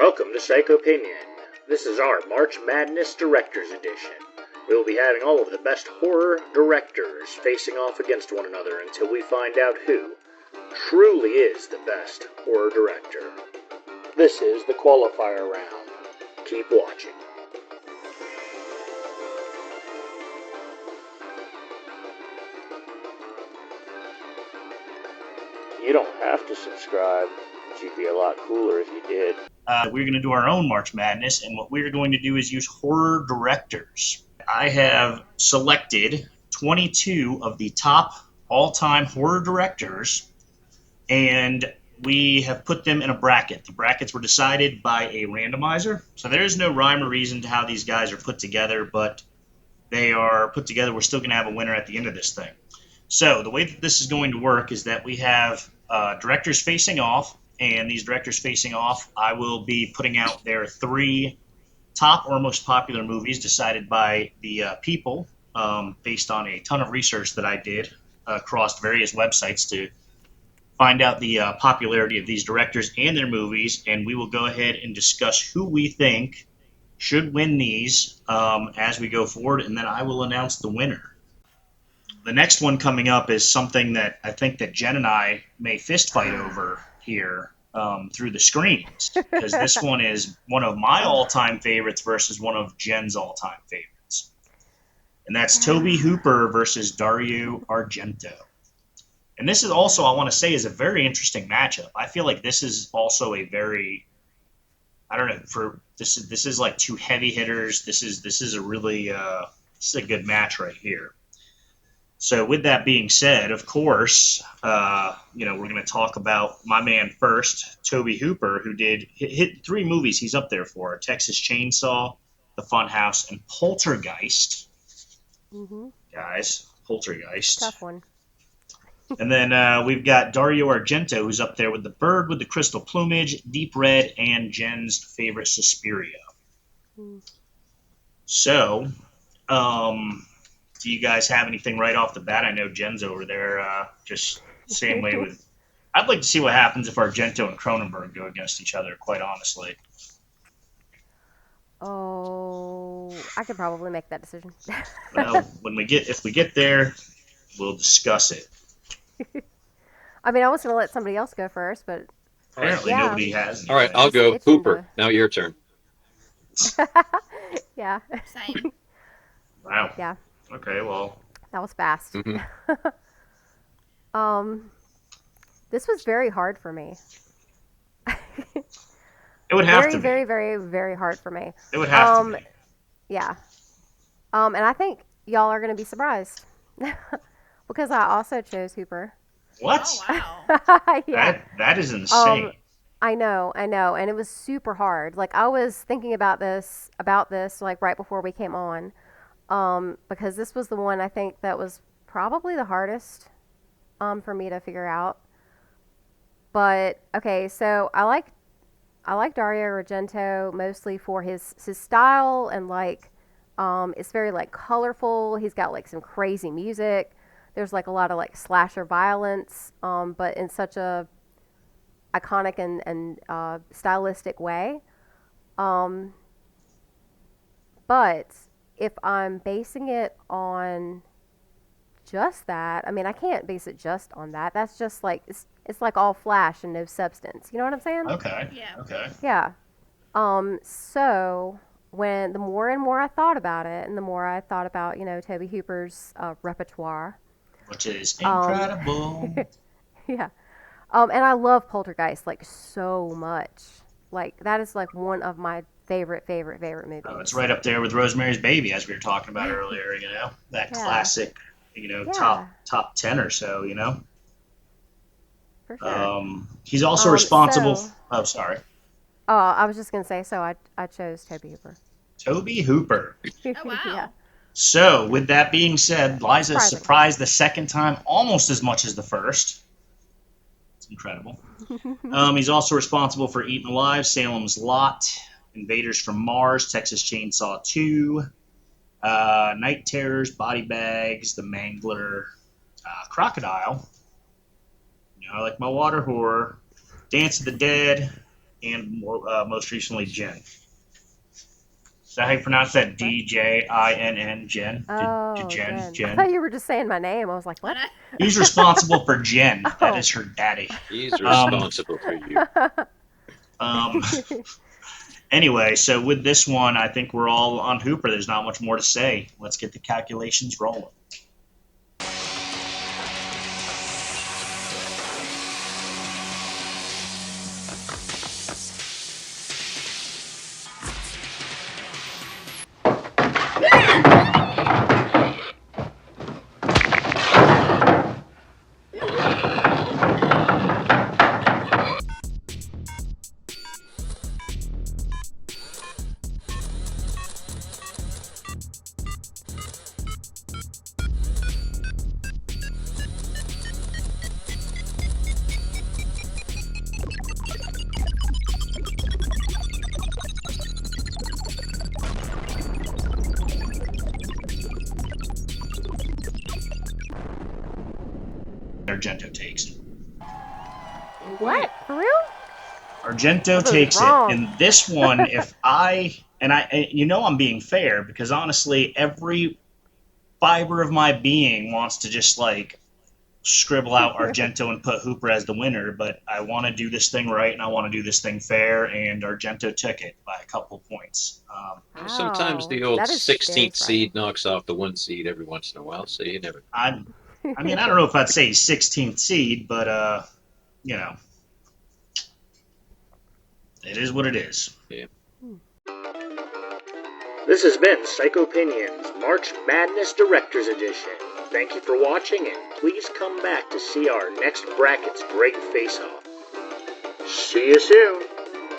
Welcome to Psychopinion. This is our March Madness Directors Edition. We will be having all of the best horror directors facing off against one another until we find out who truly is the best horror director. This is the qualifier round. Keep watching. You don't have to subscribe, but you'd be a lot cooler if you did. We're going to do our own March Madness, and what we're going to do is use horror directors. I have selected 22 of the top all-time horror directors, and we have put them in a bracket. The brackets were decided by a randomizer, so there is no rhyme or reason to how these guys are put together, but they are put together. We're still going to have a winner at the end of this thing. So the way that this is going to work is that we have directors facing off, and these directors facing off, I will be putting out their 3 top or most popular movies decided by the people based on a ton of research that I did across various websites to find out the popularity of these directors and their movies, and we will go ahead and discuss who we think should win these as we go forward, and then I will announce the winner. The next one coming up is something that I think that Jen and I may fist fight over here through the screens, because this one is one of my all-time favorites versus one of Jen's all-time favorites. And that's Tobe Hooper versus Dario Argento. And this is also, I want to say, is a very interesting matchup. I feel like this is also a very, I don't know, this is like 2 heavy hitters. This is a really this is a good match right here. So with that being said, of course, we're going to talk about my man first, Tobe Hooper, who did hit 3 movies he's up there for: Texas Chainsaw, The Funhouse, and Poltergeist. Mm-hmm. Guys, Poltergeist. Tough one. And then we've got Dario Argento, who's up there with The Bird with the Crystal Plumage, Deep Red, and Jen's favorite, Suspiria. Mm. So, do you guys have anything right off the bat? I know Jen's over there just the same way with... I'd like to see what happens if Argento and Cronenberg go against each other, quite honestly. Oh, I could probably make that decision. Well, if we get there, we'll discuss it. I mean, I was going to let somebody else go first, but... Apparently nobody has anything. All right, I'll go. Hooper, now your turn. Yeah. Same. Wow. Yeah. Okay, well. That was fast. Mm-hmm. This was very hard for me. It would have to be. Very, very, very hard for me. It would have to be. Yeah. And I think y'all are going to be surprised. Because I also chose Hooper. What? Oh, wow. Yeah. That is insane. I know. And it was super hard. Like, I was thinking about this, like, right before we came on. Because this was the one I think that was probably the hardest for me to figure out. But okay, so I like Dario Argento mostly for his style, and like it's very like colorful. He's got like some crazy music. There's like a lot of like slasher violence, but in such a iconic and stylistic way. But if I'm basing it on just that, I mean, I can't base it just on that. That's just like, it's like all flash and no substance. You know what I'm saying? Okay. Yeah. Okay. Yeah. So when the more and more I thought about it, and the more I thought about, Tobe Hooper's repertoire. Which is incredible. Yeah. And I love Poltergeist, like, so much. Like, that is, like, one of my favorite movies. Oh, it's right up there with Rosemary's Baby, as we were talking about earlier, that classic, top 10 or so, For sure. He's also responsible... Oh, sorry. Oh, I was just going to say, so I chose Tobe Hooper. Tobe Hooper. Oh, wow. Yeah. So, with that being said, Liza surprised the second time almost as much as the first. It's incredible. He's also responsible for Eaten Alive, Salem's Lot, Invaders from Mars, Texas Chainsaw 2, Night Terrors, Body Bags, The Mangler, Crocodile, I Like My Water Horror, Dance of the Dead, and most recently Jen. Is that how you pronounce that? D-J-I-N-N, Jen? Oh, Jen? Jen. I thought you were just saying my name. I was like, what? He's responsible for Jen. Oh. That is her daddy. He's responsible for you. Anyway, so with this one, I think we're all on Hooper. There's not much more to say. Let's get the calculations rolling. Argento takes it. What? For real? Argento takes wrong. it. In this one, I'm being fair because honestly, every fiber of my being wants to just like scribble out Argento and put Hooper as the winner, but I want to do this thing right and I want to do this thing fair, and Argento took it by a couple points. Sometimes the old 16th seed knocks off the 1 seed every once in a while, so you never. I don't know if I'd say 16th seed, but it is what it is. Yeah. This has been Psychopinions March Madness Director's Edition. Thank you for watching, and please come back to see our next bracket's great face-off. See you soon!